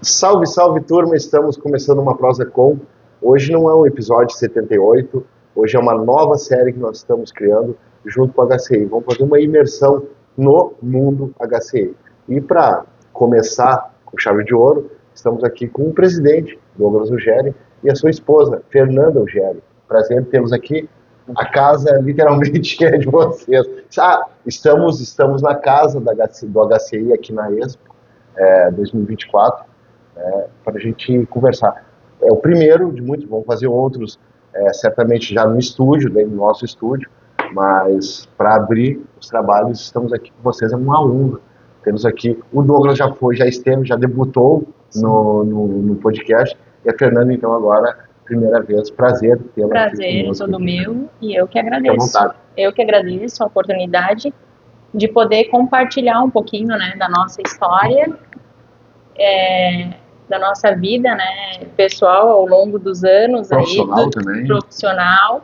Salve, salve turma, estamos começando uma prosa com. Hoje não é um episódio 78, hoje é uma nova série que nós estamos criando junto com a HCI. Vamos fazer uma imersão no mundo HCI. E para começar com chave de ouro, estamos aqui com o presidente, Douglas Ugeri, e a sua esposa, Fernanda Ugeri. Prazer tê-los aqui. A casa literalmente é de vocês. Estamos na casa do HCI aqui na Expo 2024. Para a gente conversar. É o primeiro de muitos, vamos fazer outros, certamente já no estúdio, no nosso estúdio, mas para abrir os trabalhos, estamos aqui com vocês, é uma honra. Temos aqui, o Douglas já esteve, já debutou no podcast, e a Fernanda, então, agora, primeira vez, prazer tê-la aqui. Prazer é todo meu, e eu que agradeço. Eu que agradeço a oportunidade de poder compartilhar um pouquinho, né, da nossa história, da nossa vida, né, pessoal, ao longo dos anos, profissional,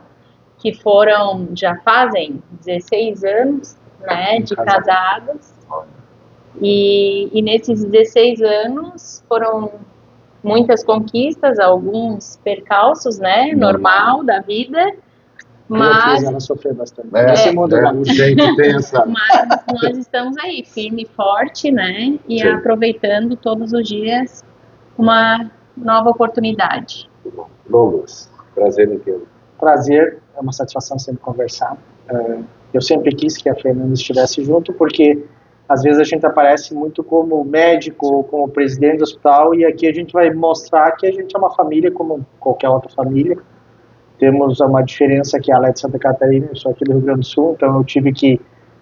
que já fazem 16 anos, né, de casados, e nesses 16 anos foram muitas conquistas, alguns percalços, né, normal da vida, mas ela sofreu bastante. Mas nós estamos aí, firme e forte, né, e sim, aproveitando todos os dias uma nova oportunidade. Douglas, prazer em tê-lo. Prazer, é uma satisfação sempre conversar. Eu sempre quis que a Fernanda estivesse junto, porque às vezes a gente aparece muito como médico ou como presidente do hospital, e aqui a gente vai mostrar que a gente é uma família como qualquer outra família. Temos uma diferença que ela é de Santa Catarina, eu sou aqui do Rio Grande do Sul, então eu tive que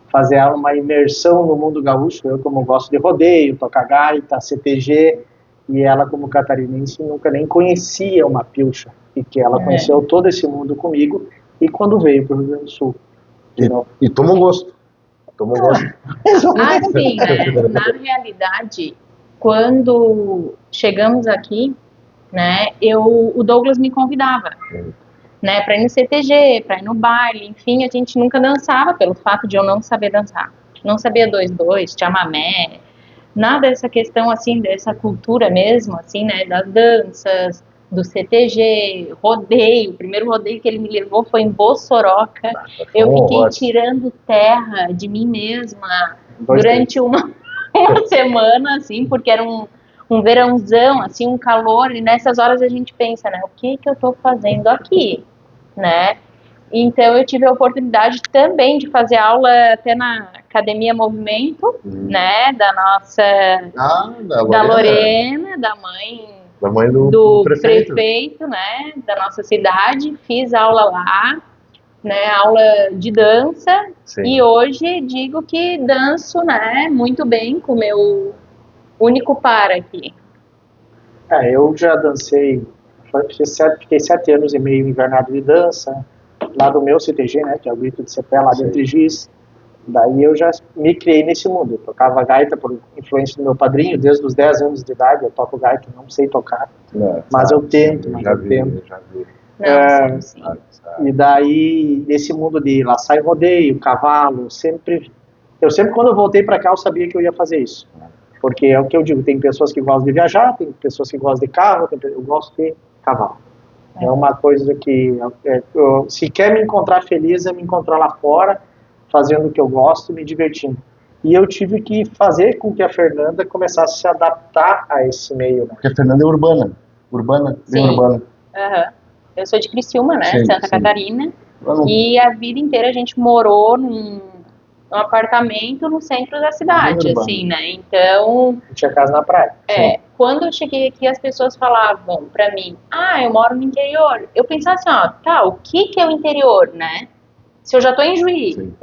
fazer uma imersão no mundo gaúcho. Eu, como gosto de rodeio, tocar gaita, CTG, e ela, como catarinense, nunca nem conhecia uma pilcha, e que ela conheceu todo esse mundo comigo, e quando veio para o Rio Grande do Sul. E tomou gosto. Assim, né, na realidade, quando chegamos aqui, né, o Douglas me convidava, né, para ir no CTG, para ir no baile, enfim, a gente nunca dançava pelo fato de eu não saber dançar. Não sabia 2-2, chamamé, nada dessa questão, assim, dessa cultura mesmo, assim, né, das danças, do CTG, rodeio. O primeiro rodeio que ele me levou foi em Bossoroca. Eu fiquei tirando terra de mim mesma durante uma semana, assim, porque era um verãozão, assim, um calor, e nessas horas a gente pensa, né, o que eu tô fazendo aqui, né? Então eu tive a oportunidade também de fazer aula até na Academia Movimento, né, da nossa, da Lorena, da mãe do prefeito, né, da nossa cidade. Fiz aula lá, né, aula de dança. Sim. E hoje digo que danço, né, muito bem com o meu único par aqui. Eu já dancei, fiquei 7 anos e meio invernado de dança, lá do meu CTG, né, que é o Grito de Cepé, lá de Trigis. Daí eu já me criei nesse mundo. Eu tocava gaita por influência do meu padrinho, desde os 10 anos de idade. Eu toco gaita, não sei tocar, mas eu tento. E daí, nesse mundo de laçar e rodeio, cavalo, eu sempre quando eu voltei para cá, eu sabia que eu ia fazer isso. Porque é o que eu digo, tem pessoas que gostam de viajar, tem pessoas que gostam de carro, eu gosto de cavalo. É uma coisa que, se quer me encontrar feliz, é me encontrar lá fora, fazendo o que eu gosto, me divertindo. E eu tive que fazer com que a Fernanda começasse a se adaptar a esse meio. Né? Porque a Fernanda é urbana, bem urbana. Eu sou de Criciúma, né, Santa Catarina, e a vida inteira a gente morou num apartamento no centro da cidade, assim, né, então... Tinha casa na praia. Quando eu cheguei aqui, as pessoas falavam pra mim, eu moro no interior. Eu pensava assim, o que é o interior, né? Se eu já tô em Juí.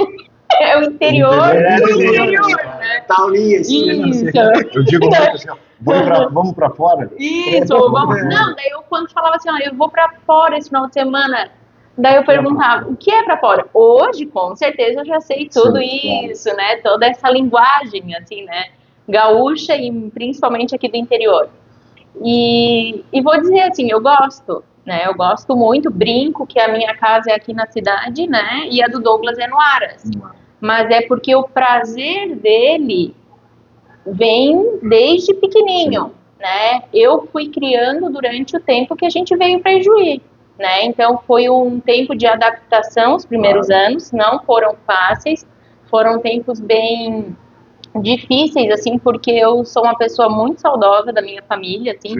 É o interior né? Taulinha, isso. Eu digo assim, vamos pra fora? Isso, vamos. Não, daí eu quando falava assim, eu vou pra fora esse final de semana, daí eu perguntava, o que é pra fora? Hoje, com certeza, eu já sei tudo isso, né? Toda essa linguagem, assim, né? Gaúcha e principalmente aqui do interior. E vou dizer assim, eu gosto, né? Eu gosto muito, brinco que a minha casa é aqui na cidade, né? E a do Douglas é no Aras. Mas é porque o prazer dele vem desde pequenininho, né, eu fui criando durante o tempo que a gente veio para Ijuí, né, então foi um tempo de adaptação, os primeiros anos não foram fáceis, foram tempos bem difíceis, assim, porque eu sou uma pessoa muito saudosa da minha família, assim,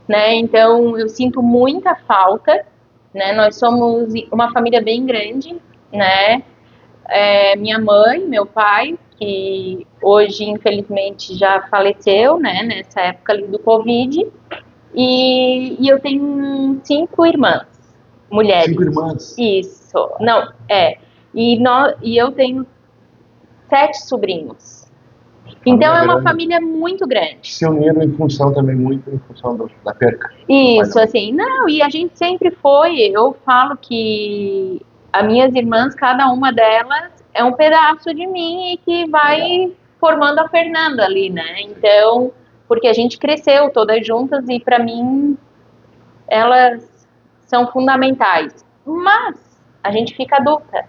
né, então eu sinto muita falta, né, nós somos uma família bem grande, né, minha mãe, meu pai, que hoje infelizmente já faleceu, né, nessa época ali do Covid, e eu tenho 5 irmãs, mulheres. 5 irmãs? Isso, não, e eu tenho 7 sobrinhos. Então é uma família muito grande. Se uniram em função também, muito em função da perca. Isso, assim, não, e a gente sempre foi, eu falo que as minhas irmãs, cada uma delas é um pedaço de mim e que vai formando a Fernanda ali, né? Então, porque a gente cresceu todas juntas e para mim elas são fundamentais. Mas a gente fica adulta,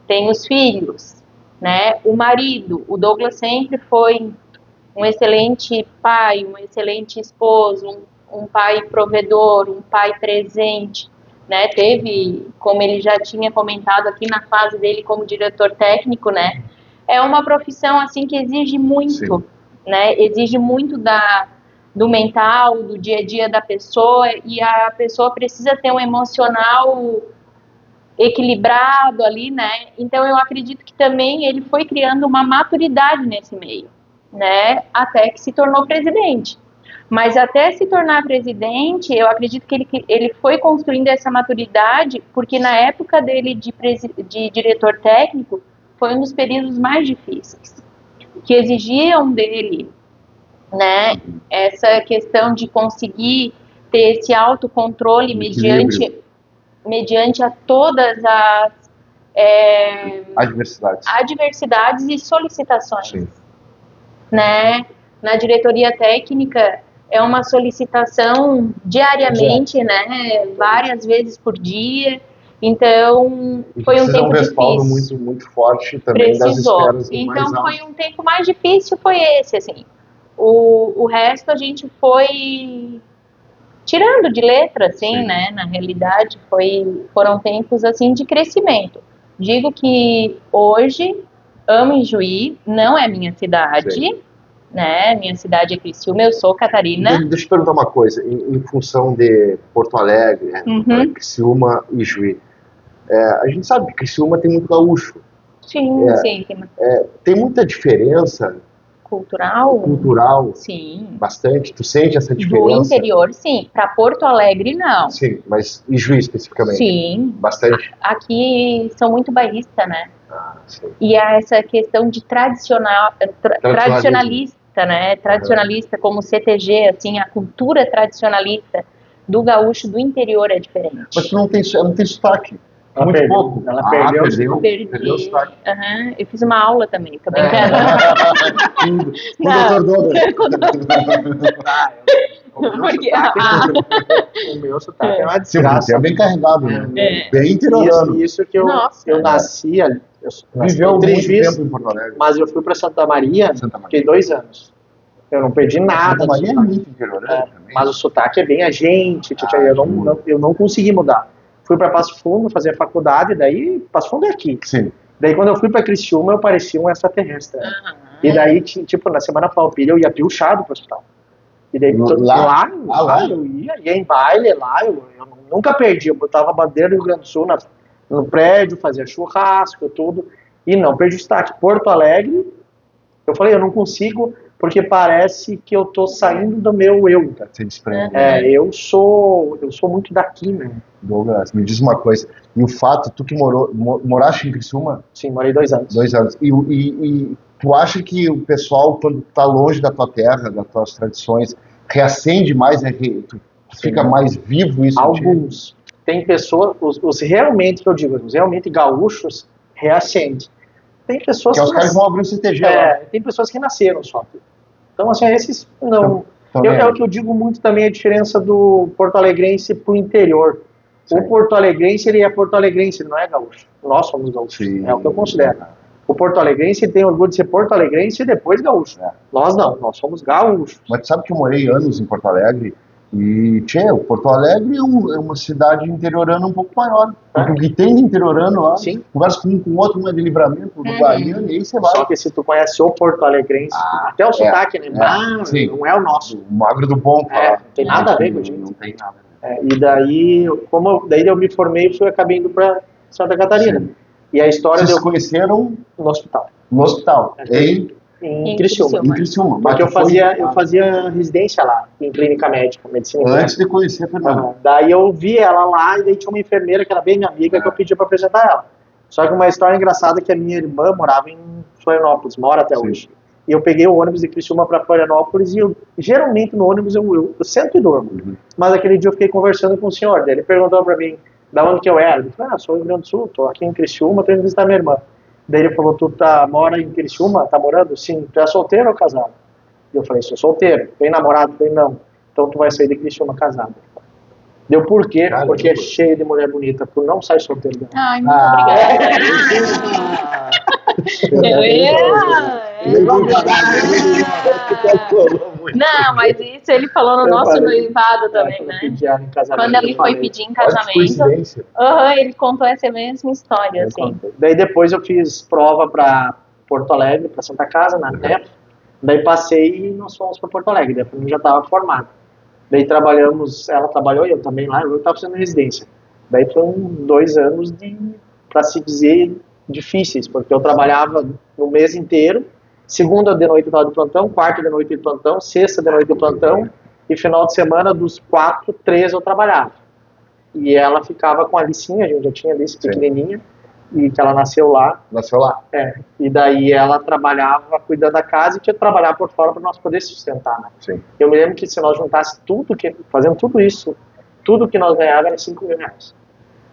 tem os filhos, né? O marido, o Douglas sempre foi um excelente pai, um excelente esposo, um pai provedor, um pai presente, né? Teve, como ele já tinha comentado aqui na fase dele como diretor técnico, né? É uma profissão assim que exige muito, né? Exige muito do mental, do dia a dia da pessoa, e a pessoa precisa ter um emocional equilibrado ali, né? Então eu acredito que também ele foi criando uma maturidade nesse meio, né? Até que se tornou presidente. Mas até se tornar presidente, eu acredito que ele foi construindo essa maturidade, porque na época dele de diretor técnico, foi um dos períodos mais difíceis, que exigiam dele, né, essa questão de conseguir ter esse autocontrole mediante a todas as adversidades e solicitações, né? Na diretoria técnica é uma solicitação diariamente, né? Várias vezes por dia. Então foi um tempo difícil. Um respaldo muito forte também das esferas então mais foi um tempo mais difícil, foi esse, assim. O resto a gente foi tirando de letra, assim, né? Na realidade, foram tempos, assim, de crescimento. Digo que hoje amo Ijuí, não é minha cidade, né? Minha cidade é Criciúma, eu sou Catarina. Deixa eu perguntar uma coisa, em função de Porto Alegre, Criciúma e Ijuí. A gente sabe que Criciúma tem muito gaúcho. Sim, sim. Tem muita diferença cultural, sim, bastante. Tu sente essa diferença? Do interior, sim. Para Porto Alegre, não. Sim, mas Ijuí especificamente? Sim. Bastante? Aqui são muito bairristas, né? E essa questão de tradicionalista, né? Tradicionalista como CTG, assim, a cultura tradicionalista do gaúcho do interior é diferente. Mas tu não tem sotaque. Muito pouco. Ela perdeu o sotaque. Eu fiz uma aula também, tô brincando. Com o Dr. O meu sotaque é uma desgraça. É bem carregado, né? Bem interiorano. Isso que eu nasci ali. Viveu muito tempo em Porto Alegre. Mas eu fui para Santa Maria, fiquei 2 anos. Eu não perdi nada. Santa Maria é muito interiorano também. Mas o sotaque é bem a gente. Eu não consegui mudar. Fui para Passo Fundo fazer a faculdade, daí Passo Fundo é aqui. Sim. Daí quando eu fui para Criciúma, eu parecia um extraterrestre. E daí, tipo, na semana palpilha, eu ia piochado pro hospital. E daí, lá eu ia em baile lá, eu nunca perdi. Eu botava a bandeira do Rio Grande do Sul no prédio, fazia churrasco, tudo, e não perdi o sotaque. Porto Alegre, eu falei, eu não consigo, porque parece que eu tô saindo do meu eu. Você desprende. Eu sou muito daqui, né? Douglas, me diz uma coisa, e o fato, tu que moraste em Criciúma? Sim, morei 2 anos. 2 anos. E tu acha que o pessoal, quando tá longe da tua terra, das tuas tradições, reacende mais, né? Tu fica mais vivo isso? Alguns. Tem pessoas, os realmente, que eu digo, os realmente gaúchos reacendem. Tem pessoas que os caras vão abrir o CTG lá. Tem pessoas que nasceram só. Então, assim, esses não. É o que eu digo muito também, a diferença do porto-alegrense pro interior. Sim. O porto-alegrense, ele é porto-alegrense, ele não é gaúcho. Nós somos gaúchos. Sim. É o que eu considero. O porto-alegrense tem orgulho de ser porto-alegrense e depois gaúcho. Nós não, nós somos gaúchos. Mas tu sabe que eu morei anos em Porto Alegre e, o Porto Alegre é uma cidade interiorana um pouco maior. Porque o que tem de interiorano lá, Sim. conversa com um com o outro, um é de Livramento, do Guaiana, e aí você vai. Só que se tu conhece o porto-alegrense, até o sotaque, né? Não é o nosso. O magro do bom, Não tem nada a ver com a gente. Não tem nada. E daí, daí eu me formei e acabei indo para Santa Catarina. Sim. E a história Vocês se conheceram no hospital. No hospital, em Criciúma. Em Criciúma. Porque eu fazia residência lá, em clínica médica, medicina interna. Antes de conhecer a Fernanda. Daí eu vi ela lá e daí tinha uma enfermeira que era bem minha amiga que eu pedi para apresentar ela. Só que uma história engraçada é que a minha irmã morava em Florianópolis, mora até hoje. E eu peguei o ônibus de Criciúma para Florianópolis e geralmente no ônibus eu sento e durmo. Mas aquele dia eu fiquei conversando com o senhor, daí ele perguntou para mim da onde que eu era. Eu falei, sou do Rio Grande do Sul, tô aqui em Criciúma, tô indo visitar minha irmã. Daí ele falou, tu mora em Criciúma, tá morando? Sim. Tu é solteiro ou casado? E eu falei, sou solteiro. Tem namorado? Falei, não. Então tu vai sair de Criciúma casado. Deu por quê? Caramba. Porque é cheio de mulher bonita. Tu não sai solteiro dela. Ai, muito obrigada. Não, mas isso ele falou no nosso noivado também, né? Quando ele foi pedir em casamento, ele contou essa mesma história, assim. Daí depois eu fiz prova para Porto Alegre, para Santa Casa, na TEF. Daí passei e nós fomos para Porto Alegre. Daí eu já estava formado. Daí trabalhamos, ela trabalhou e eu também lá, eu estava fazendo residência. Daí foram 2 anos para se dizer, difíceis, porque eu trabalhava no mês inteiro, segunda de noite eu estava de plantão, quarta de noite de plantão, sexta de noite de plantão, e final de semana dos 4, 3 eu trabalhava. E ela ficava com a Alicinha, a gente já tinha Alice pequenininha, e que ela nasceu lá. Nasceu lá. E daí ela trabalhava cuidando da casa e tinha que trabalhar por fora para nós poder sustentar, né? Sim. Eu me lembro que se nós juntássemos fazendo tudo isso, tudo que nós ganhávamos era 5 mil reais.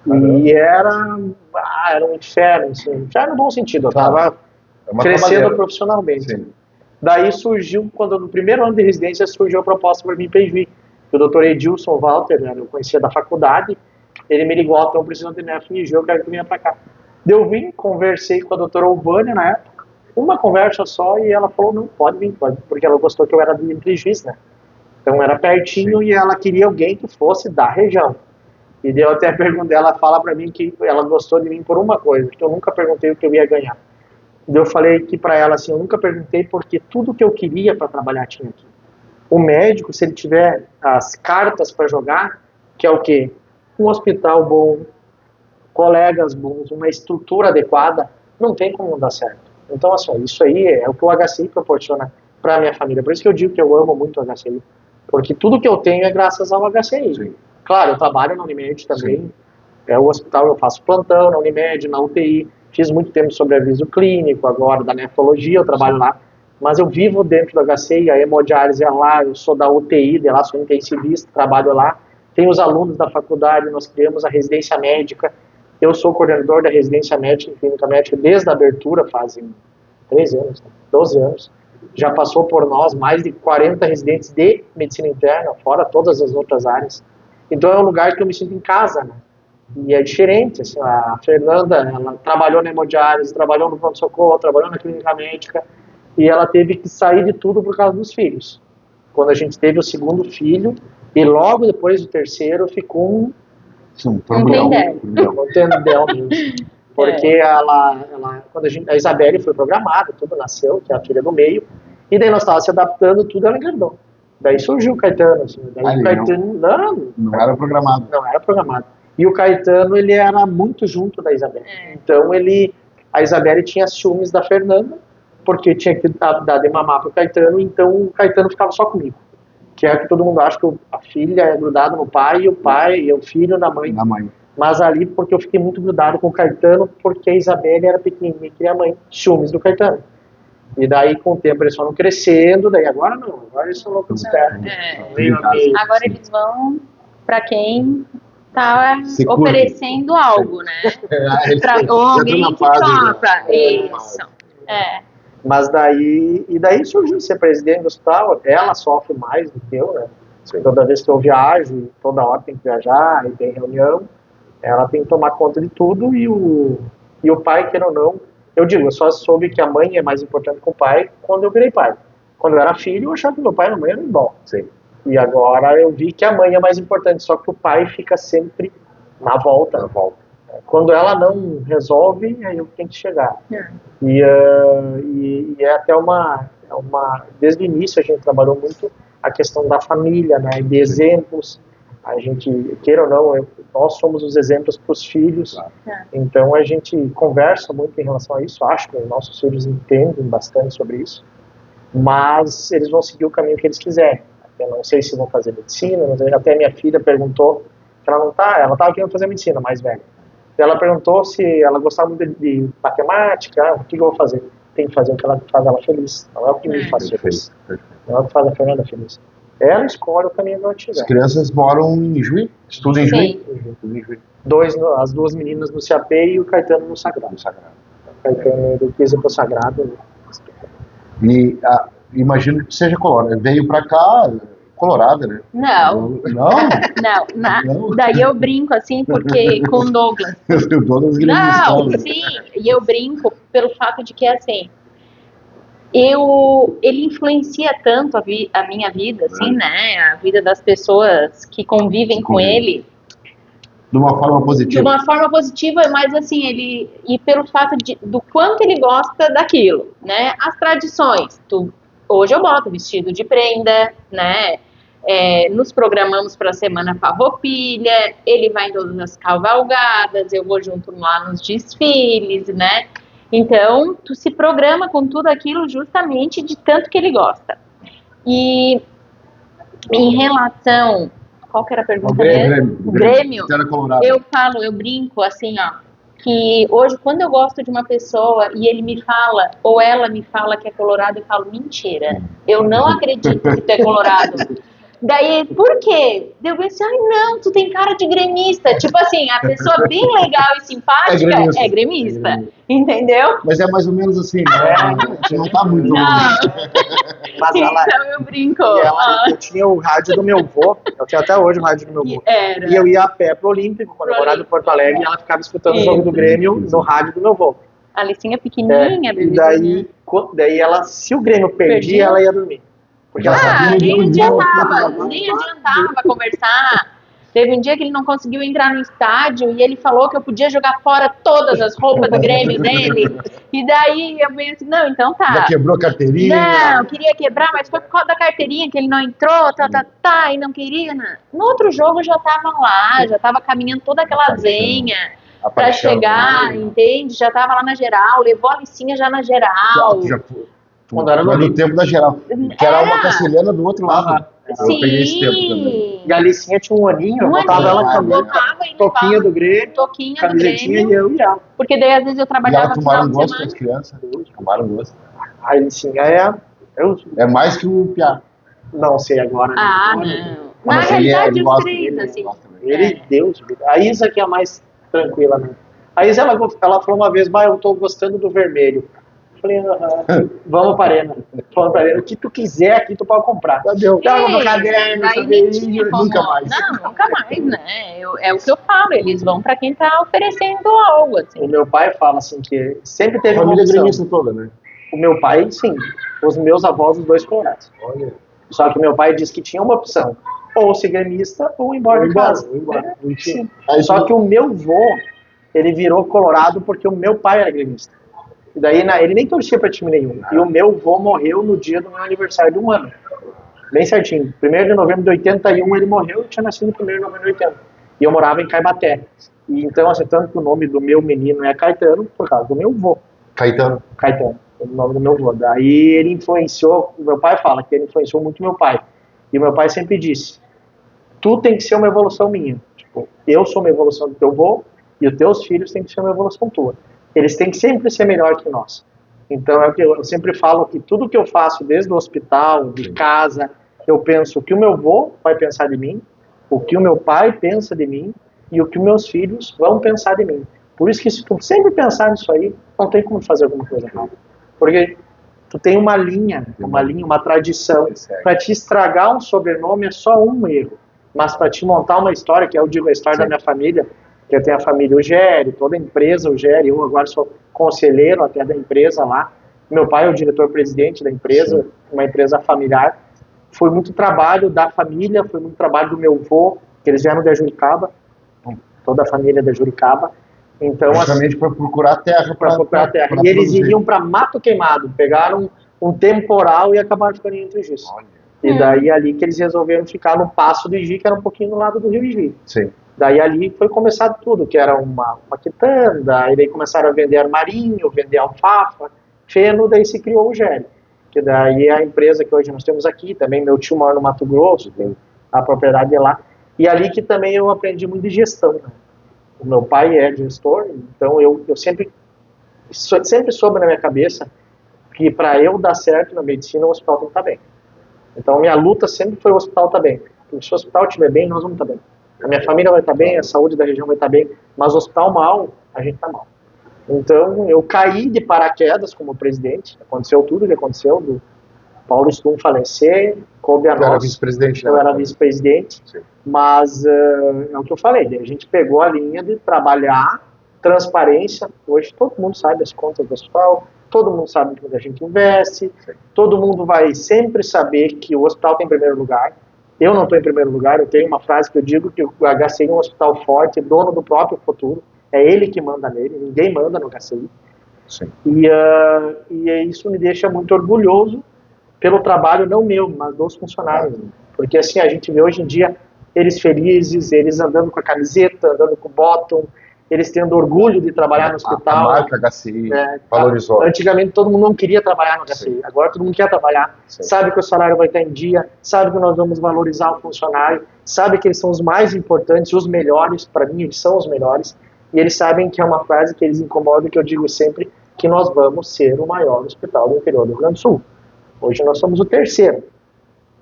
E era um inferno, assim, já no bom sentido, eu estava crescendo profissionalmente. Sim. Daí surgiu, quando no primeiro ano de residência, surgiu a proposta para mim para Juiz. O doutor Edilson Walter, né, eu conhecia da faculdade, ele me ligou, então precisando de nef em Juiz, eu quero que venha para cá. Eu vim, conversei com a doutora Albânia na época, uma conversa só, e ela falou, não, pode vir, porque ela gostou que eu era de Juiz, né? Então era pertinho. Sim. E ela queria alguém que fosse da região. E daí eu até perguntei, ela fala pra mim que ela gostou de mim por uma coisa, que eu nunca perguntei o que eu ia ganhar. E daí eu falei que pra ela assim, eu nunca perguntei porque tudo que eu queria para trabalhar tinha aqui. O médico, se ele tiver as cartas para jogar, que é o quê? Um hospital bom, colegas bons, uma estrutura adequada, não tem como não dar certo. Então, assim, isso aí é o que o HCI proporciona para minha família. Por isso que eu digo que eu amo muito o HCI, porque tudo que eu tenho é graças ao HCI. Sim. Claro, eu trabalho na Unimed também, sim. É o hospital, eu faço plantão na Unimed, na UTI, fiz muito tempo sobre aviso clínico, agora da nefrologia, eu trabalho lá, mas eu vivo dentro do HCI, a hemodiálise é lá, eu sou da UTI, de lá, sou intensivista, trabalho lá, tenho os alunos da faculdade, nós criamos a residência médica, eu sou coordenador da residência médica em clínica médica desde a abertura, fazem 13 anos, 12 anos, já passou por nós mais de 40 residentes de medicina interna, fora todas as outras áreas. Então é um lugar que eu me sinto em casa, né? E é diferente, assim, a Fernanda, ela trabalhou na hemodiálise, trabalhou no pronto-socorro, trabalhou na clínica médica, e ela teve que sair de tudo por causa dos filhos. Quando a gente teve o segundo filho, e logo depois do terceiro, ficou um tendel mesmo. Porque ela quando a Isabelle foi programada, tudo nasceu, que é a filha do meio, e daí nós estávamos se adaptando, tudo ela engravidou. Daí surgiu o Caetano, assim, daí o Caetano não era programado. Não era programado. E o Caetano, ele era muito junto da Isabelle. Então a Isabelle tinha ciúmes da Fernanda, porque tinha que dar de mamar pro Caetano, então o Caetano ficava só comigo. Que é que todo mundo acha que a filha é grudada no pai e o filho na mãe. Mas ali, porque eu fiquei muito grudado com o Caetano, porque a Isabelle era pequenininha, que a mãe, ciúmes do Caetano. E daí, com o tempo, eles foram crescendo, daí agora não, agora eles são loucos espertos. Agora eles vão para quem tá oferecendo algo, né? Ou alguém que topa. Isso. Mas daí surgiu ser presidente do hospital, ela sofre mais do que eu, né? Sim. Toda vez que eu viajo, toda hora tem que viajar, e tem reunião, ela tem que tomar conta de tudo, e o pai, queira ou não, Eu digo, eu só soube que a mãe é mais importante que o pai quando eu virei pai. Quando eu era filho, eu achava que meu pai e minha mãe eram igual. Sim. E agora eu vi que a mãe é mais importante, só que o pai fica sempre na volta. Na volta. Quando ela não resolve, aí eu tenho que chegar. E é até desde o início a gente trabalhou muito a questão da família, né, de exemplos. A gente, queira ou não, nós somos os exemplos para os filhos. Claro. Então a gente conversa muito em relação a isso. Acho que os nossos filhos entendem bastante sobre isso, mas eles vão seguir o caminho que eles quiserem. Eu não sei se vão fazer medicina, até minha filha perguntou, ela estava querendo fazer medicina, mais velha. Ela perguntou se ela gostava muito de matemática, o que eu vou fazer? Tem que fazer o que ela faz ela feliz, não é o que me faz feliz, não é o que faz a Fernanda feliz. Ela escolhe o caminho que ela tiver. As crianças moram em Juí? Estudam em Juí? As duas meninas no CAP e o Caetano no Sagrado. O Caetano do Pisa pro Sagrado. E imagino que seja colorada. Veio pra cá colorada, né? Não. Não? Daí eu brinco assim, porque com o Douglas. O Douglas Não, sim. E eu brinco pelo fato de que, assim, ele influencia tanto a minha vida, assim, né? A vida das pessoas que convivem com ele. De uma forma positiva. De uma forma positiva, mas assim, e pelo fato do quanto ele gosta daquilo, né? As tradições. Hoje eu boto vestido de prenda, né? Nos programamos para a Semana Farroupilha, ele vai em todas as cavalgadas, eu vou junto lá nos desfiles, né? Então, tu se programa com tudo aquilo justamente de tanto que ele gosta. E em relação... Qual que era a pergunta mesmo? O Grêmio. Eu brinco assim, ó, que hoje quando eu gosto de uma pessoa e ele me fala, ou ela me fala que é colorado, eu falo, mentira, eu não acredito que tu é colorado. Daí, por quê? Eu pensei, não, tu tem cara de gremista. Tipo assim, a pessoa bem legal e simpática é gremista. Entendeu? Mas é mais ou menos assim, né? A gente não tá muito longe. Mas então eu brinco. Eu tinha o rádio do meu avô, eu tenho até hoje o rádio do meu avô. E eu ia a pé pro Olímpico, quando eu morava em Porto Alegre, e ela ficava escutando o jogo do Grêmio no rádio do meu avô. A Alicinha pequenininha, bebezinha. Daí ela, se o Grêmio perdia, ela ia dormir. Nem adiantava conversar. Teve um dia que ele não conseguiu entrar no estádio e ele falou que eu podia jogar fora todas as roupas do Grêmio dele. E daí eu pensei assim, não, então tá. Já quebrou a carteirinha? Não, queria quebrar, mas foi por causa da carteirinha que ele não entrou, e não queria. Né? No outro jogo eu já tava lá, já tava caminhando toda aquela zenha pra chegar, entende? Já tava lá na geral, levou a Licinha já na geral. Quando era no tempo da geral. Que era uma castelhana do outro lado. Sim. Eu peguei esse tempo também. E a Alicinha tinha um aninho, eu botava ela com toquinha do Grêmio, camisetinha e eu ia. Porque daí às vezes eu trabalhava no final de semana. E ela tomaram gosto com as crianças. Tomaram gosto. A Alicinha é mais que o Piá. Não sei agora. Não. Na realidade, os três, assim. Deus. A Isa que é a mais tranquila, né? A Isa, ela falou uma vez, eu tô gostando do vermelho. Falei, vamos para a arena. O que tu quiser aqui, tu pode comprar. Nunca mais. Não, nunca mais, né? É o que eu falo, eles vão para quem tá oferecendo algo. Assim. O meu pai fala assim que sempre teve uma família gremista toda, né? O meu pai, sim. Os meus avós, os dois colorados. Olha. Só que meu pai disse que tinha uma opção. Ou ser gremista ou ir embora de casa. Só que o meu avô, ele virou colorado porque o meu pai era gremista. E daí ele nem torcia para time nenhum. E o meu avô morreu no dia do meu aniversário de 1 ano. Bem certinho. 1º de novembro de 81 ele morreu, eu tinha nascido 1º de novembro de 80. E eu morava em Caibaté. E então, assim, tanto que o nome do meu menino é Caetano, por causa do meu avô. Caetano, o nome do meu avô. Daí ele influenciou, o meu pai fala que ele influenciou muito meu pai. E o meu pai sempre disse, tu tem que ser uma evolução minha. Tipo, eu sou uma evolução do teu avô e os teus filhos têm que ser uma evolução tua. Eles têm que sempre ser melhor que nós. Então, eu sempre falo que tudo que eu faço, desde o hospital, de casa, eu penso o que o meu avô vai pensar de mim, o que o meu pai pensa de mim e o que os meus filhos vão pensar de mim. Por isso que se tu sempre pensar nisso aí, não tem como fazer alguma coisa errada. Porque tu tem uma linha, uma tradição. Para te estragar um sobrenome é só um erro. Mas para te montar uma história, que eu digo a história da minha família, porque tem a família Ugério, toda a empresa Ugério, eu agora sou conselheiro até da empresa lá, meu pai é o diretor-presidente da empresa, sim, uma empresa familiar. Foi muito trabalho da família, foi muito trabalho do meu avô, que eles vieram de Juricaba, toda a família de Juricaba. Então, justamente para procurar terra. Para procurar terra. E eles iriam para Mato Queimado, pegaram um temporal e acabaram ficando em Entre Rios. E daí ali que eles resolveram ficar no Passo do Igi, que era um pouquinho do lado do Rio Igi. Sim. Daí ali foi começado tudo, que era uma quitanda, e daí começaram a vender armarinho, vender alfafa, feno, daí se criou o Gério. Que daí é a empresa que hoje nós temos aqui, também meu tio mora no Mato Grosso, tem a propriedade é lá. E ali que também eu aprendi muito de gestão, né? O meu pai é gestor, então eu sempre soube na minha cabeça que para eu dar certo na medicina, o hospital tem que estar bem. Então minha luta sempre foi o hospital estar bem. Porque se o hospital estiver bem, nós vamos estar bem. A minha família vai estar bem, a saúde da região vai estar bem, mas o hospital mal, a gente está mal. Então eu caí de paraquedas como presidente, aconteceu tudo o que aconteceu, do Paulo Stum falecer, coube a nós. Eu era vice-presidente, né? Eu era vice-presidente, mas é o que eu falei, a gente pegou a linha de trabalhar transparência. Hoje todo mundo sabe as contas do hospital, todo mundo sabe onde a gente investe, sim, todo mundo vai sempre saber que o hospital tem em primeiro lugar. Eu não estou em primeiro lugar, eu tenho uma frase que eu digo que o HCI é um hospital forte, dono do próprio futuro, é ele que manda nele, ninguém manda no HCI. Sim. E isso me deixa muito orgulhoso pelo trabalho, não meu, mas dos funcionários. Porque assim, a gente vê hoje em dia eles felizes, eles andando com a camiseta, andando com o bottom, eles tendo orgulho de trabalhar no hospital. A marca HCI valorizou. Antigamente todo mundo não queria trabalhar no HCI, sim, agora todo mundo quer trabalhar, sim, sabe que o salário vai estar em dia, sabe que nós vamos valorizar o funcionário, sabe que eles são os mais importantes, os melhores, para mim eles são os melhores, e eles sabem que é uma frase que eles incomodam, que eu digo sempre, que nós vamos ser o maior hospital do interior do Rio Grande do Sul. Hoje nós somos o terceiro,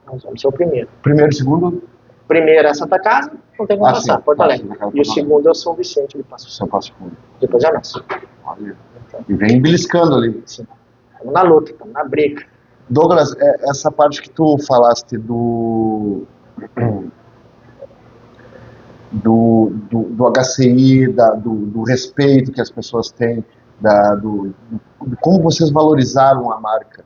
nós vamos ser o primeiro. Primeiro e segundo? Primeiro é Santa Casa, não tem como passar, Porto Alegre. E o segundo é o São Vicente de Passo Fundo. São Passo Fundo. Depois é nosso. E vem beliscando ali. Sim. Estamos na luta, estamos na briga. Douglas, essa parte que tu falaste do HCI, do respeito que as pessoas têm, de como vocês valorizaram a marca,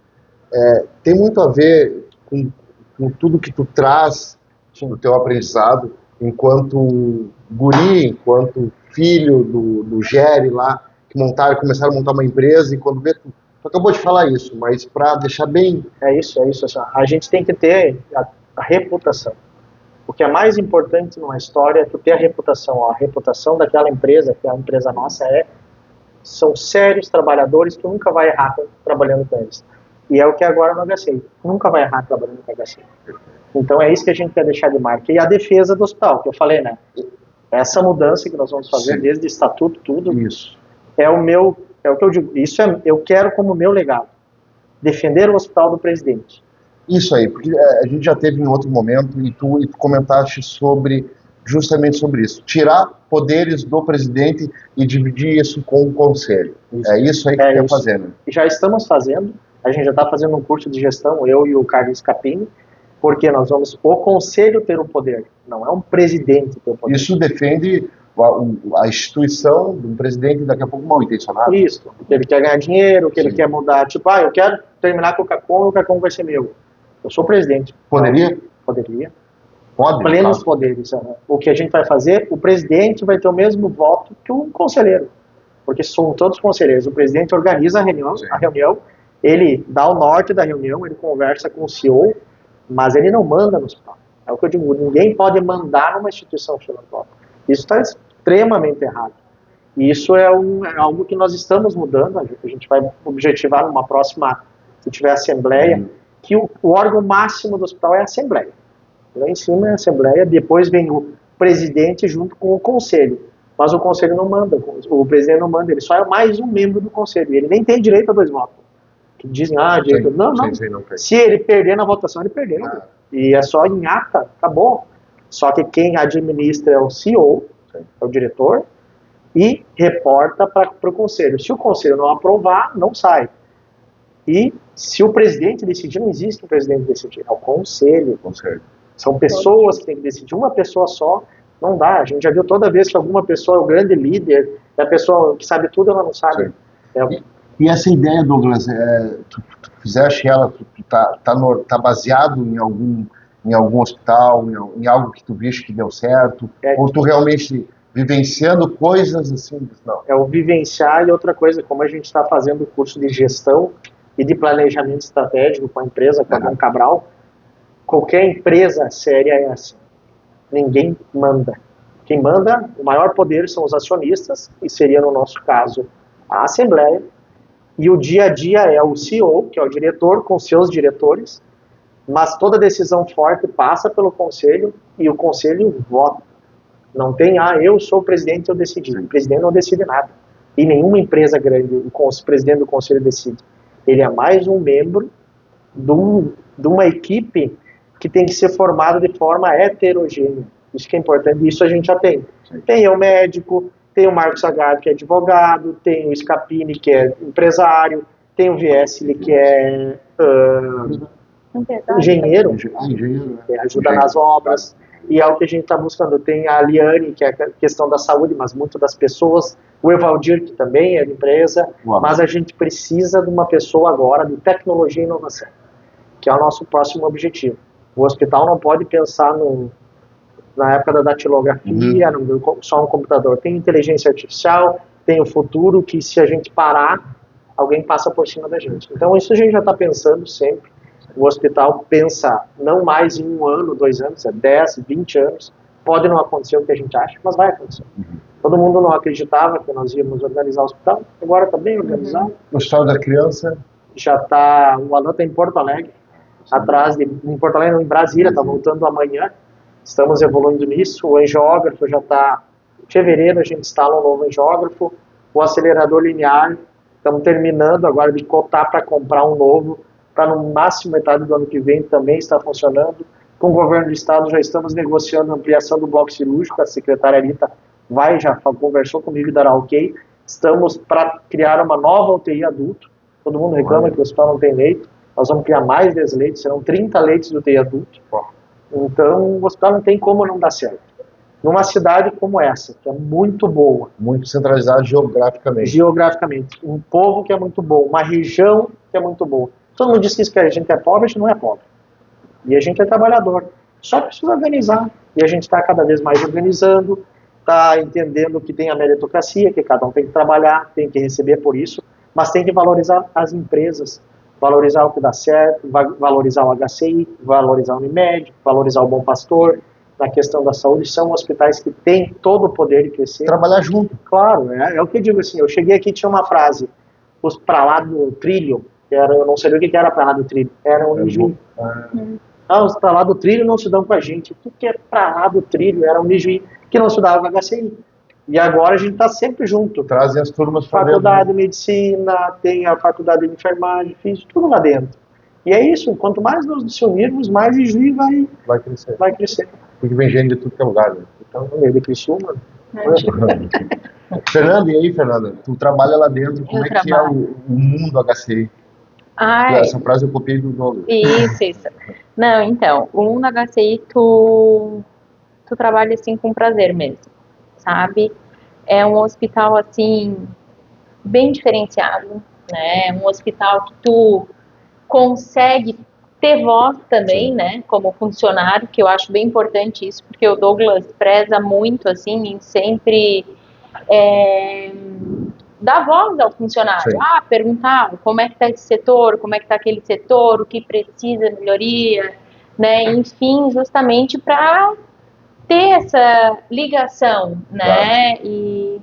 tem muito a ver com tudo que tu traz do teu aprendizado enquanto guri, enquanto filho do Géry lá, que começaram a montar uma empresa, e quando vê, tu acabou de falar isso, mas para deixar bem... É isso. Assim, a gente tem que ter a reputação. O que é mais importante numa história é tu ter a reputação. A reputação daquela empresa, que é a empresa nossa, são sérios trabalhadores que nunca vai errar trabalhando com eles. E é o que é agora no HCI. Nunca vai errar trabalhando com o HCI. Então é isso que a gente quer deixar de marca. E a defesa do hospital, que eu falei, né? Essa mudança que nós vamos fazer, sim, desde estatuto, tudo, isso é o que eu digo, eu quero como meu legado. Defender o hospital do presidente. Isso aí, porque a gente já teve em outro momento, e tu comentaste justamente sobre isso. Tirar poderes do presidente e dividir isso com o conselho. Isso. É isso aí que quer fazer, né? Já estamos fazendo, a gente já está fazendo um curso de gestão, eu e o Carlos Capini, porque nós vamos o conselho ter o poder, não é um presidente ter o poder. Isso defende a instituição de um presidente daqui a pouco mal intencionado. Isso, que ele quer ganhar dinheiro, que, sim, ele quer mudar, tipo, eu quero terminar com o Cacom e o Cacom vai ser meu. Eu sou presidente. Poderia? Poderia. Pode? Plenos poderes. O que a gente vai fazer, o presidente vai ter o mesmo voto que o conselheiro, porque são todos conselheiros. O presidente organiza a reunião, ele dá o norte da reunião, ele conversa com o CEO, mas ele não manda no hospital. É o que eu digo, ninguém pode mandar numa instituição filantrópica. Isso está extremamente errado. E isso é algo que nós estamos mudando, a gente vai objetivar numa próxima, se tiver assembleia, que o órgão máximo do hospital é a assembleia. Lá em cima é a assembleia, depois vem o presidente junto com o conselho. Mas o conselho não manda, o presidente não manda, ele só é mais um membro do conselho, ele nem tem direito a 2 votos. Que dizem, direito... Não. Se ele perder na votação, ele perdeu. E é só em ata, acabou. Só que quem administra é o CEO, é o diretor, e reporta para o conselho. Se o conselho não aprovar, não sai. E se o presidente decidir, não existe um presidente decidir, é o conselho. São pessoas que têm que decidir, uma pessoa só Não dá, a gente já viu toda vez que alguma pessoa é o grande líder, é a pessoa que sabe tudo, ela não sabe. E essa ideia, Douglas, tu fizeste ela, tá baseado em algum hospital, em algo que tu viste que deu certo, ou tu realmente vivenciando coisas assim? Não. É o vivenciar, e outra coisa, como a gente está fazendo o curso de gestão e de planejamento estratégico com a empresa, com a Dom Cabral, qualquer empresa séria é assim. Ninguém manda. Quem manda, o maior poder são os acionistas, e seria no nosso caso a Assembleia, e o dia a dia é o CEO, que é o diretor, com seus diretores, mas toda decisão forte passa pelo conselho, e o conselho vota. Não tem, eu sou o presidente, eu decidi. O presidente não decide nada. E nenhuma empresa grande, o presidente do conselho decide. Ele é mais um membro de uma equipe que tem que ser formada de forma heterogênea. Isso que é importante, isso a gente já tem. Tem o médico, tem o Marcos Agado, que é advogado, tem o Scapini, que é empresário, tem o Viesli, que é engenheiro, que ajuda nas obras, e é o que a gente está buscando. Tem a Liane, que é a questão da saúde, mas muito das pessoas, o Evaldir, que também é de empresa, mas a gente precisa de uma pessoa agora de tecnologia e inovação, que é o nosso próximo objetivo. O hospital não pode pensar na época da datilografia, só um computador. Tem inteligência artificial, tem o futuro, que se a gente parar, alguém passa por cima da gente. Então isso a gente já está pensando sempre. O hospital pensa não mais em 1 ano, 2 anos, 10, 20 anos. Pode não acontecer o que a gente acha, mas vai acontecer. Todo mundo não acreditava que nós íamos organizar o hospital, agora está bem organizado. O Hospital da Criança? Já está, o Alan está em Porto Alegre, em Porto Alegre, em Brasília, está voltando amanhã. Estamos evoluindo nisso. O angiógrafo já está, em fevereiro a gente instala um novo angiógrafo. O acelerador linear, estamos terminando agora de cotar para comprar um novo, para no máximo metade do ano que vem também estar funcionando. Com o governo do estado já estamos negociando a ampliação do bloco cirúrgico, a secretária Rita já conversou comigo e dará ok. Estamos para criar uma nova UTI adulto. Todo mundo reclama que o hospital não tem leito. Nós vamos criar mais 10 leitos, serão 30 leitos de UTI adulto. Então o hospital não tem como não dar certo. Numa cidade como essa, que é muito boa. Muito centralizada geograficamente. Geograficamente. Um povo que é muito bom, uma região que é muito boa. Todo mundo diz que a gente é pobre, a gente não é pobre. E a gente é trabalhador. Só precisa organizar. E a gente está cada vez mais organizando, está entendendo que tem a meritocracia, que cada um tem que trabalhar, tem que receber por isso, mas tem que valorizar as empresas, valorizar o que dá certo, valorizar o HCI, valorizar o Unimed, valorizar o Bom Pastor. Na questão da saúde, são hospitais que têm todo o poder de crescer. Trabalhar junto. Claro, é o que eu digo assim, eu cheguei aqui e tinha uma frase, os pra lá do trilho, eu não sabia o que era pra lá do trilho, era um Nijuí. Os pra lá do trilho não se dão com a gente. O que é pra lá do trilho? Era um Nijuí que não se dava com a HCI. E agora a gente está sempre junto. Trazem as turmas para faculdade de medicina, tem a faculdade de enfermagem, fiz tudo lá dentro. E é isso, quanto mais nós nos unirmos, mais o Juiz vai crescer. Porque vem gente de tudo que é lugar, né? Então, eu de Criciúma. Fernanda, e aí, Fernanda? Tu trabalha lá dentro, como é que é o mundo HCI? Essa frase eu copiei do Douglas. Isso. Não, então, o mundo HCI, tu trabalha assim com prazer mesmo, sabe? É um hospital, assim, bem diferenciado, né? Um hospital que tu consegue ter voz também, né, como funcionário, que eu acho bem importante isso, porque o Douglas preza muito, assim, em sempre dar voz ao funcionário. Sim. Perguntar como é que está esse setor, como é que está aquele setor, o que precisa de melhoria, né, enfim, justamente para ter essa ligação, né, claro.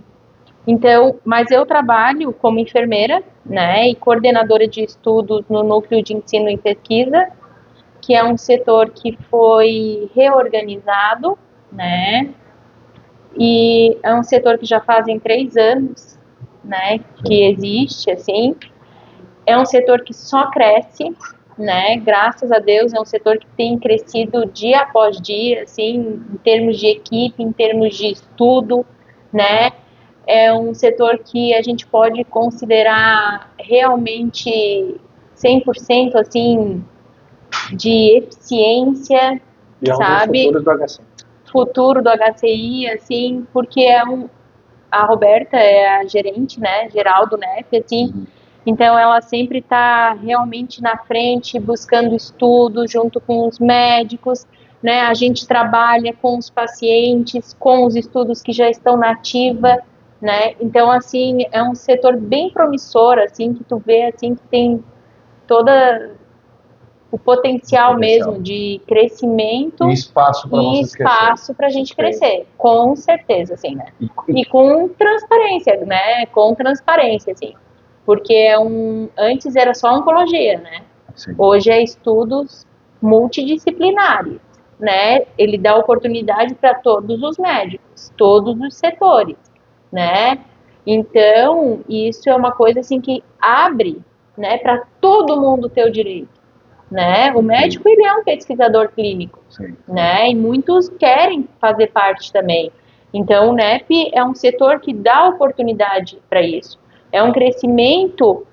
Então, mas eu trabalho como enfermeira, né, e coordenadora de estudos no Núcleo de Ensino e Pesquisa, que é um setor que foi reorganizado, né, e é um setor que já fazem 3 anos, né, que existe, assim, é um setor que só cresce, né, graças a Deus, é um setor que tem crescido dia após dia, assim, em termos de equipe, em termos de estudo, né, é um setor que a gente pode considerar realmente 100% assim de eficiência, e sabe? É um dos futuros do HCI. futuro do HCI, assim, porque a Roberta é a gerente, né, geral do NEP, assim, então ela sempre está realmente na frente, buscando estudo junto com os médicos, né, a gente trabalha com os pacientes, com os estudos que já estão na ativa, né, então, assim, é um setor bem promissor, assim, que tu vê, assim, que tem toda o potencial mesmo de crescimento e espaço para vocês espaço para a gente crescer, com certeza, assim, né? E com transparência, né? Com transparência, assim, porque antes era só oncologia, né? Sim. Hoje é estudos multidisciplinares, né? Ele dá oportunidade para todos os médicos, todos os setores, né? Então, isso é uma coisa assim que abre, né, para todo mundo ter o direito. Né? O médico ele é um pesquisador clínico, Sim. né? E muitos querem fazer parte também. Então o NEP é um setor que dá oportunidade para isso. É um crescimento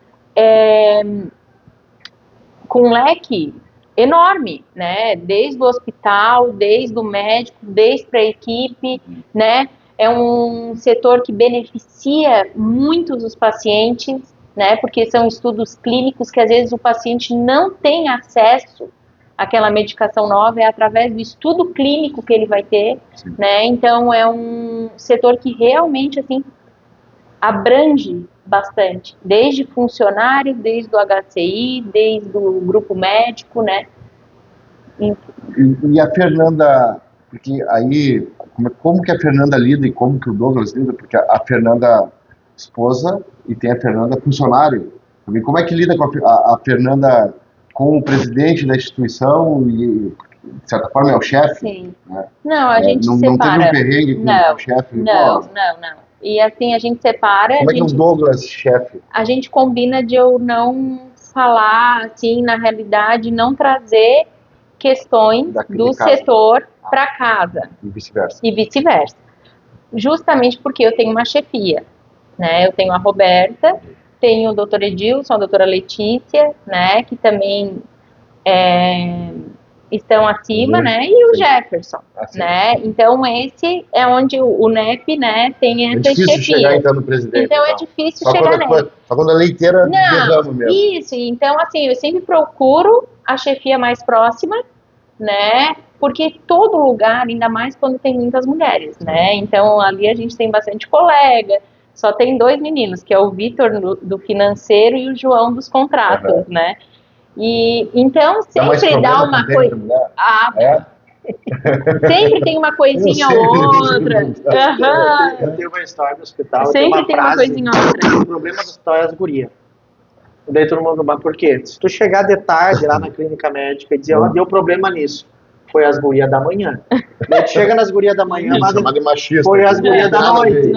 com leque enorme, né? Desde o hospital, desde o médico, desde para a equipe, né? É um setor que beneficia muitos os pacientes, né? Porque são estudos clínicos que às vezes o paciente não tem acesso àquela medicação nova, é através do estudo clínico que ele vai ter, né? Então é um setor que realmente assim abrange bastante, desde funcionários, desde o HCI, desde o grupo médico, né? E a Fernanda, porque aí como que a Fernanda lida e como que o Douglas lida, porque a Fernanda esposa e tem a Fernanda funcionário. Como é que lida com a Fernanda com o presidente da instituição e, de certa forma, é o chefe? Sim. Né? Não, a gente não separa. Não teve um perrengue com o chefe? Não. E assim, a gente separa... Como é que é o Douglas, chefe? A gente combina de eu não falar, assim, na realidade, não trazer questões do setor para casa. E vice-versa. E vice-versa. Justamente porque eu tenho uma chefia. Né? Eu tenho a Roberta, tenho o Dr. Edilson, a doutora Letícia, né, que também estão acima, né, e o Jefferson, né, então esse é onde o NEP, né, tem essa chefia. É difícil chegar então no presidente. Então é difícil chegar nele. Só quando a leiteira derrama mesmo. Isso, então assim, eu sempre procuro a chefia mais próxima, né, porque todo lugar, ainda mais quando tem muitas mulheres, né, então ali a gente tem bastante colega. Só tem 2 meninos, que é o Vitor do financeiro e o João dos contratos, né? E então sempre dá uma coisa. Sempre tem uma coisinha ou outra. Eu tenho uma história no hospital. Sempre tem uma coisinha ou outra. O problema do hospital é as gurias. Daí todo mundo vai, por quê? Se tu chegar de tarde lá na clínica médica e dizer, ó, deu problema nisso. Foi as gurias da manhã. Daí tu chega nas gurias da manhã, foi as gurias da noite.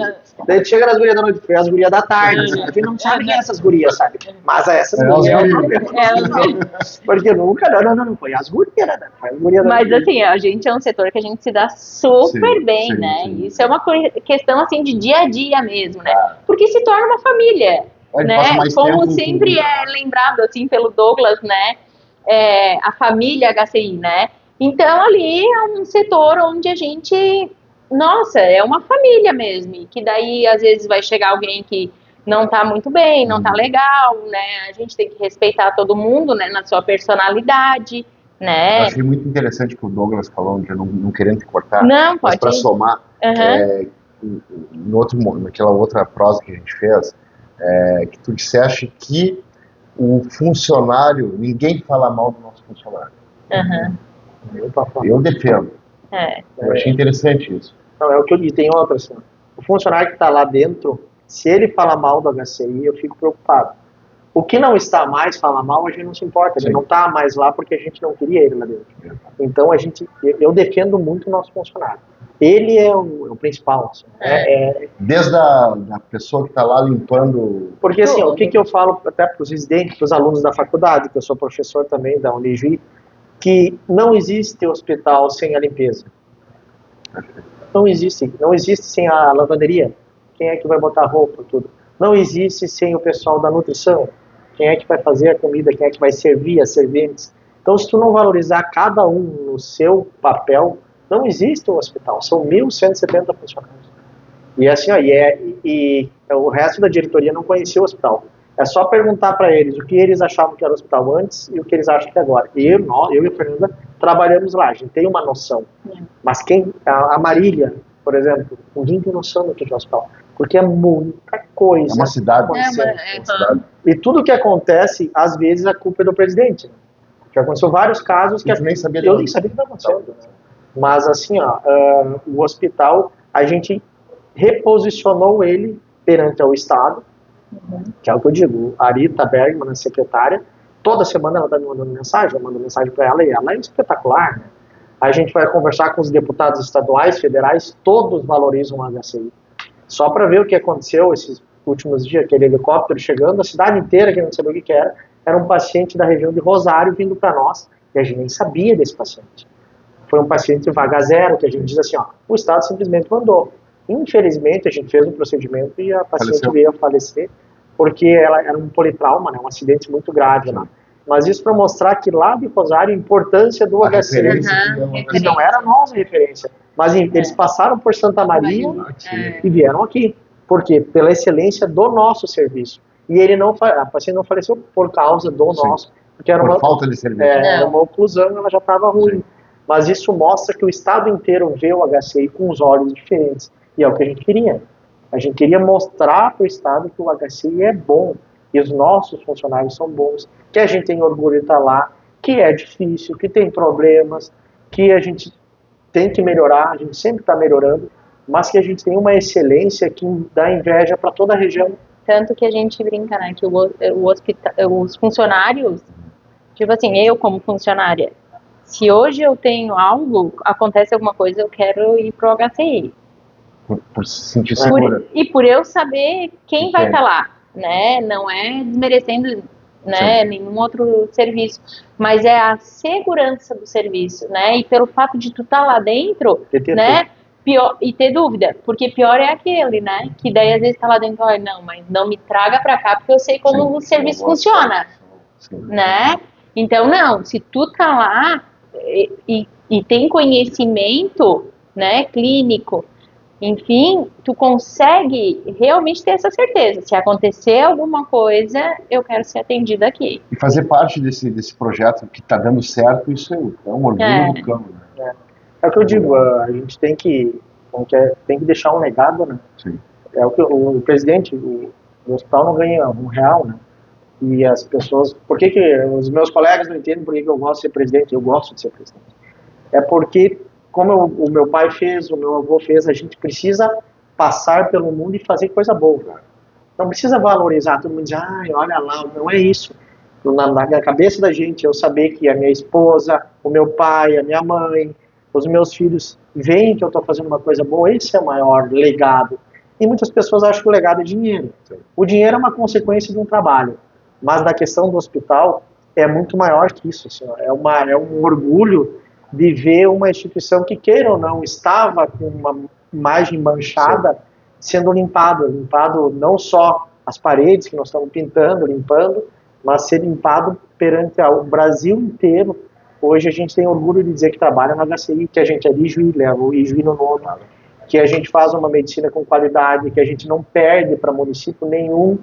Daí tu chega nas gurias da noite, foi as gurias da tarde. A gente não sabe quem é essas gurias, sabe? Mas essas gurias é o problema. Porque nunca, não, foi as gurias, né? Foi as gurias da Mas assim, a gente é um setor que a gente se dá super bem, né? Sim. Isso é uma questão assim de dia a dia mesmo, né? Porque se torna uma família, né? Como sempre é lembrado assim pelo Douglas, né? A família HCI, né? Então, ali é um setor onde a gente, nossa, é uma família mesmo, e que daí, às vezes, vai chegar alguém que não tá muito bem, não tá legal, né, a gente tem que respeitar todo mundo, né, na sua personalidade, né. Eu achei muito interessante o que o Douglas falou, que eu não querendo te cortar, não, mas para somar, naquela outra prosa que a gente fez, que tu disseste que o funcionário, ninguém fala mal do nosso funcionário. Eu defendo. Eu achei interessante isso. Não, é o que eu disse. Tem outra assim. O funcionário que está lá dentro, se ele fala mal do HCI, eu fico preocupado. O que não está mais fala mal, a gente não se importa. Ele não está mais lá porque a gente não queria ele lá dentro. Então eu defendo muito o nosso funcionário. Ele é o principal. Assim, Desde a pessoa que está lá limpando... Porque assim, o que eu falo até para os residentes, para os alunos da faculdade, que eu sou professor também da Unijuí, que não existe hospital sem a limpeza. Não existe sem a lavanderia. Quem é que vai botar roupa, tudo? Não existe sem o pessoal da nutrição. Quem é que vai fazer a comida, quem é que vai servir as serventes. Então, se tu não valorizar cada um no seu papel, Não existe um hospital, são 1.170 funcionários. E assim, ó, e o resto da diretoria não conhecia o hospital. É só perguntar para eles o que eles achavam que era o hospital antes e o que eles acham que é agora. Eu e a Fernanda trabalhamos lá, a gente tem uma noção. Mas a Marília, por exemplo, ninguém tem noção do que é o hospital. Porque é muita coisa. É uma cidade. Uma cidade. E tudo que acontece, às vezes, a culpa é do presidente. Já aconteceu vários casos que eu nem sabia eu nem sabia o que estava acontecendo. Mas assim, ó, o hospital, a gente reposicionou ele perante ao Estado, que é o que eu digo. A Arita Bergman, a secretária, toda semana ela está me mandando mensagem, eu mando mensagem para ela e ela é espetacular. Né? A gente vai conversar com os deputados estaduais, federais, todos valorizam a HCI. Só para ver o que aconteceu esses últimos dias, aquele helicóptero chegando, a cidade inteira, que não sabia o que era um paciente da região de Rosário vindo para nós, e a gente nem sabia desse paciente. Foi um paciente vaga zero, que a gente diz assim, ó, o Estado simplesmente mandou. Infelizmente, a gente fez um procedimento e a paciente veio a falecer, porque ela era um politrauma, né, um acidente muito grave lá. Mas isso para mostrar que lá de Rosário, a importância do HCI, que não era a nossa referência, mas eles passaram por Santa Maria e vieram aqui. Por quê? Pela excelência do nosso serviço. E a paciente não faleceu por causa do nosso, porque era uma falta de serviço. Era uma oclusão, ela já estava ruim. Mas isso mostra que o Estado inteiro vê o HCI com os olhos diferentes. E é o que a gente queria. A gente queria mostrar para o Estado que o HCI é bom, e os nossos funcionários são bons, que a gente tem orgulho de estar lá, que é difícil, que tem problemas, que a gente tem que melhorar, a gente sempre está melhorando, mas que a gente tem uma excelência que dá inveja para toda a região. Tanto que a gente brinca, né, que os funcionários, tipo assim, eu como funcionária, se hoje eu tenho algo, acontece alguma coisa, eu quero ir pro HCI. Por se sentir segura. E por eu saber quem vai estar lá, né? Não é desmerecendo, né, nenhum outro serviço, mas é a segurança do serviço, né? E pelo fato de tu estar lá dentro, né? Pior, e ter dúvida, porque pior é aquele, né? Que daí às vezes tá lá dentro, olha, não, mas não me traga pra cá porque eu sei como o serviço funciona, né? Então, não, se tu tá lá e tem conhecimento, né, clínico, enfim, tu consegue realmente ter essa certeza. Se acontecer alguma coisa, eu quero ser atendida aqui. E fazer parte desse projeto que está dando certo, isso é um orgulho do campo. Né? É o que eu digo, a gente tem que deixar um legado, né? Sim. É o que o presidente do hospital não ganha R$1, né? E as pessoas... Por que os meus colegas não entendem por que eu gosto de ser presidente? Eu gosto de ser presidente. É porque, como o meu pai fez, o meu avô fez, a gente precisa passar pelo mundo e fazer coisa boa. Não precisa valorizar, todo mundo diz, olha lá, não é isso. Na cabeça da gente, eu saber que a minha esposa, o meu pai, a minha mãe, os meus filhos veem que eu estou fazendo uma coisa boa, esse é o maior legado. E muitas pessoas acham que o legado é dinheiro. O dinheiro é uma consequência de um trabalho, mas na questão do hospital é muito maior que isso. Assim, é um orgulho de ver uma instituição que, queira ou não, estava com uma imagem manchada, sendo limpado não só as paredes que nós estamos limpando, mas ser limpado perante o Brasil inteiro. Hoje a gente tem orgulho de dizer que trabalha na HCI, que a gente é de Ijuí, leva o Ijuí no nome, que a gente faz uma medicina com qualidade, que a gente não perde para município nenhum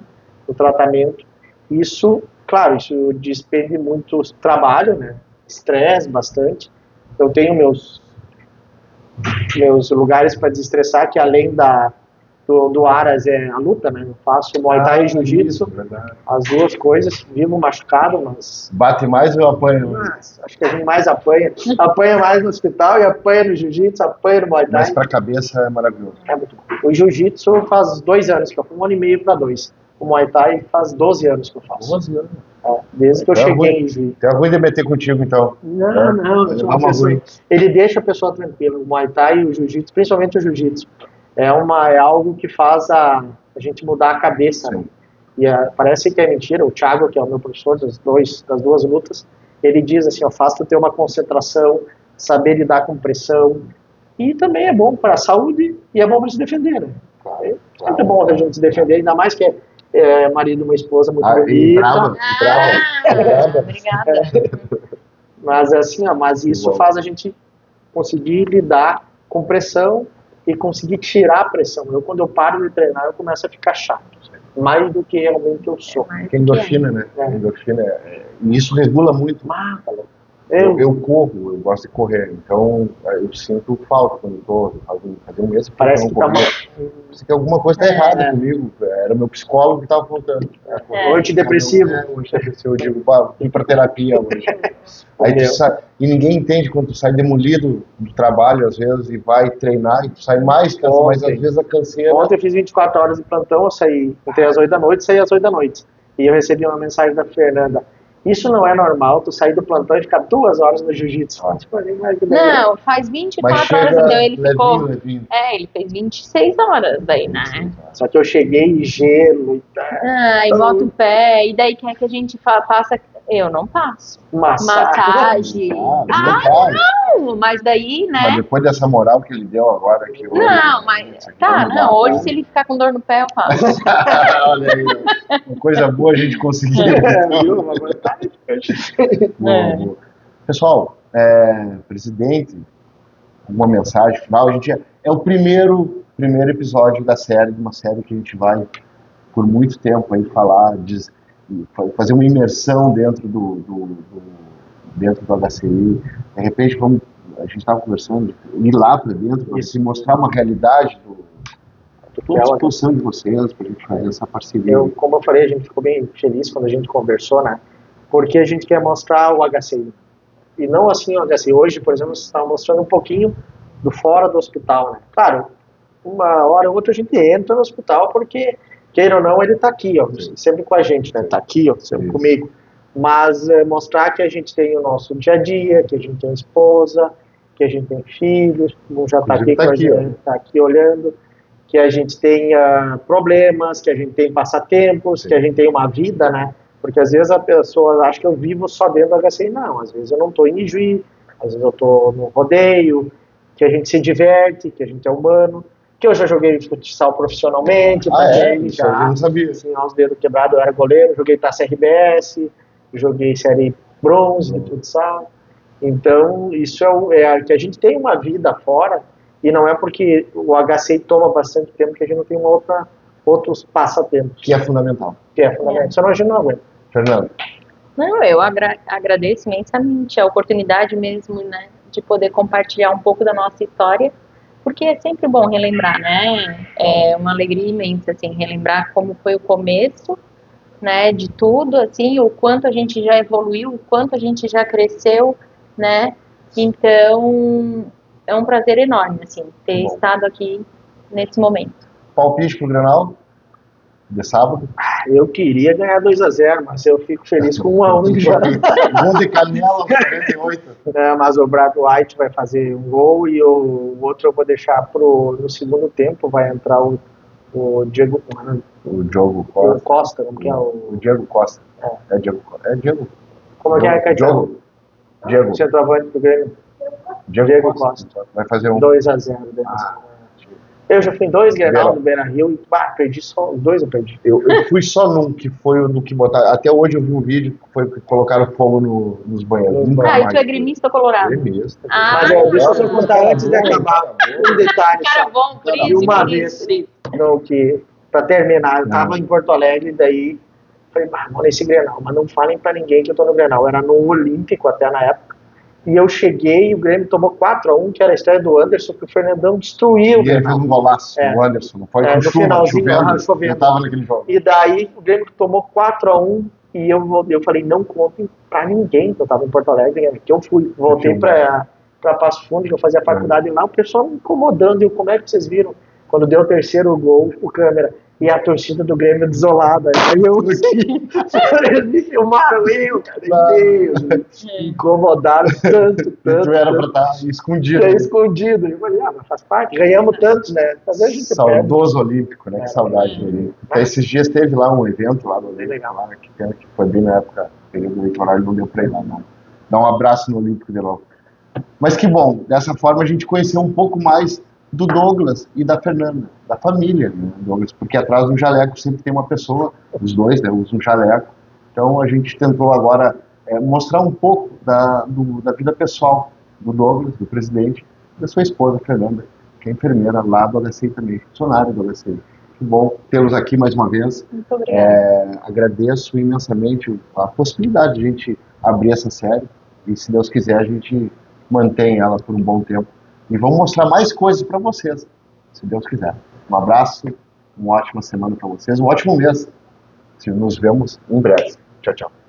o tratamento. Isso, claro, isso despende muito trabalho, né? Estresse bastante. Eu tenho meus lugares para desestressar, que além do Aras é a luta, né? Eu faço Muay Thai e Jiu-Jitsu, as duas coisas, vivo machucado, mas... Bate mais ou apanha? Acho que a gente mais apanha. Apanha mais no hospital e apanha no Jiu-Jitsu, apanha no Muay Thai. Mas para a cabeça é maravilhoso. É muito bom. O Jiu-Jitsu faz 2 anos que eu faço, 1 ano e meio para 2. O Muay Thai faz 12 anos que eu faço. 12 anos? Desde que eu cheguei em Juiz. Tem ruim de meter contigo, então. Não. Ele deixa a pessoa tranquila. O Muay Thai e o Jiu-Jitsu, principalmente o Jiu-Jitsu, é algo que faz a gente mudar a cabeça. Né? E parece que é mentira. O Thiago, que é o meu professor das duas lutas, ele diz assim, faz tu ter uma concentração, saber lidar com pressão. E também é bom para a saúde e é bom para se defender. Né? É sempre bom a gente se defender, ainda mais que é marido de uma esposa muito bonita. Brava. Obrigada. Mas assim, mas isso faz a gente conseguir lidar com pressão e conseguir tirar a pressão. Quando eu paro de treinar, eu começo a ficar chato, mais do que realmente eu sou. Que endorfina, né? Endorfina, e isso regula muito. Eu corro, eu gosto de correr, então eu sinto falta quando estou fazendo um mês. Parece que alguma coisa está errada comigo. Era meu psicólogo que estava faltando. Antidepressivo. Eu digo, vim para terapia hoje. Aí tu sai, e ninguém entende quando tu sai demolido do trabalho, às vezes, e vai treinar, e tu sai mais cansado, mas às vezes a canseira... Ontem eu fiz 24 horas de plantão, entrei às 8 da noite, saí às 8 da noite. E eu recebi uma mensagem da Fernanda: isso não é normal, tu sair do plantão e ficar 2 horas no jiu-jitsu. Não, faz 24 horas, então ele ficou... Levinho. Ele fez 26 horas daí, né? Só que eu cheguei em gelo e tal. E bota o pé, e daí quer que a gente passa... Eu não passo. Massagem. Não, mas daí, né? Mas depois dessa moral que ele deu agora... Que hoje, não, mas... hoje se ele ficar com dor no pé, eu faço. Olha aí, uma coisa boa a gente conseguiu. Pessoal, presidente, uma mensagem final. A gente é o primeiro episódio da série, de uma série que a gente vai, por muito tempo, aí falar, fazer uma imersão dentro do HCI. De repente, a gente estava conversando, ir lá para dentro, para se mostrar uma realidade toda a situação de vocês, para a gente fazer essa parceria. Como eu falei, a gente ficou bem feliz quando a gente conversou, né? Porque a gente quer mostrar o HCI. E não assim o HCI. Hoje, por exemplo, você estava mostrando um pouquinho do fora do hospital, né? Claro, uma hora ou outra a gente entra no hospital porque, queira ou não, ele está aqui, ó, sempre com a gente, né? Está aqui, ó, sempre comigo. Mas mostrar que a gente tem o nosso dia a dia, que a gente tem esposa, que a gente tem filhos, já está aqui, tá aqui olhando, que a gente tem problemas, que a gente tem passatempos, que a gente tem uma vida, né? Porque às vezes a pessoa acha que eu vivo só dentro do HCI. Não, às vezes eu não estou em Ijuí, às vezes eu estou no rodeio, que a gente se diverte, que a gente é humano, que eu já joguei futsal profissionalmente, já, eu não sabia. Assim, aos dedos quebrados, eu era goleiro, joguei Taça RBS, joguei série bronze de futsal. Então, isso que a gente tem uma vida fora, e não é porque o HCI toma bastante tempo que a gente não tem outros passatempos. Que é fundamental. Senão a gente não aguenta. Fernando. Não, eu agradeço imensamente a oportunidade mesmo, né, de poder compartilhar um pouco da nossa história, porque é sempre bom relembrar, né? É uma alegria imensa, assim, relembrar como foi o começo, né, de tudo, assim, o quanto a gente já evoluiu, o quanto a gente já cresceu, né? Então, é um prazer enorme, assim, ter estado aqui nesse momento. Palpite pro Grenal de sábado? Eu queria ganhar 2-0, mas eu fico feliz com 1-1 já. Gol de Canela, 48. Mas o Brad White vai fazer um gol e o outro eu vou deixar no segundo tempo, vai entrar o Diego... O Diogo Costa. Costa, como que é o Diego Costa. É Diego. Como que é? Diego. Centroavante do Grêmio. Diego Costa. Vai fazer 2-0. Eu já fui em 2 Grenal no Beira-Rio e perdi só os 2, eu perdi. Eu fui só num, que foi o do que botaram. Até hoje eu vi um vídeo que foi que colocaram fogo nos banheiros. E tu é gremista ou colorado? Gremista. Mas deixa eu só contar antes de acabar um detalhe. Cara bom, por isso. E uma vez, pra terminar, eu tava em Porto Alegre, daí falei, vou nesse Grenal, mas não falem pra ninguém que eu tô no Grenal. Era no Olímpico até na época. E eu cheguei e o Grêmio tomou 4-1, que era a estreia do Anderson, que o Fernandão destruiu. E ele fez um golaço, o Anderson, não foi com no chuva, finalzinho, chovendo. Eu tava naquele jogo. E daí o Grêmio tomou 4-1 e eu falei, não contem pra ninguém que eu tava em Porto Alegre, que eu fui. Voltei pra Passo Fundo, que eu fazia faculdade lá, o pessoal me incomodando. E como é que vocês viram? Quando deu o terceiro gol, o câmera... E a torcida do Grêmio desolada. Aí eu eles me filmaram, cara. Deus, incomodaram tanto. Tu era pra estar escondido. Escondido. Eu falei, mas faz parte. Ganhamos tantos, né? Talvez a gente saudoso Olímpico, né? Que saudade do Olímpico. Esses dias teve lá um evento lá no Olímpico, lá, que foi bem na época, período eleitoral, não deu pra ir lá, não. Dá um abraço no Olímpico de novo. Mas que bom, dessa forma a gente conheceu um pouco mais do Douglas e da Fernanda, da família, né, Douglas, porque atrás do jaleco sempre tem uma pessoa, os dois, né, usam um jaleco. Então a gente tentou agora mostrar um pouco da vida pessoal do Douglas, do presidente, e da sua esposa, Fernanda, que é enfermeira lá do HCI também, funcionária do HCI. Que bom tê-los aqui mais uma vez. Muito obrigada. Agradeço imensamente a possibilidade de a gente abrir essa série e, se Deus quiser, a gente mantém ela por um bom tempo. E vamos mostrar mais coisas para vocês, se Deus quiser. Um abraço, uma ótima semana para vocês, um ótimo mês. Nos vemos em breve. Tchau, tchau.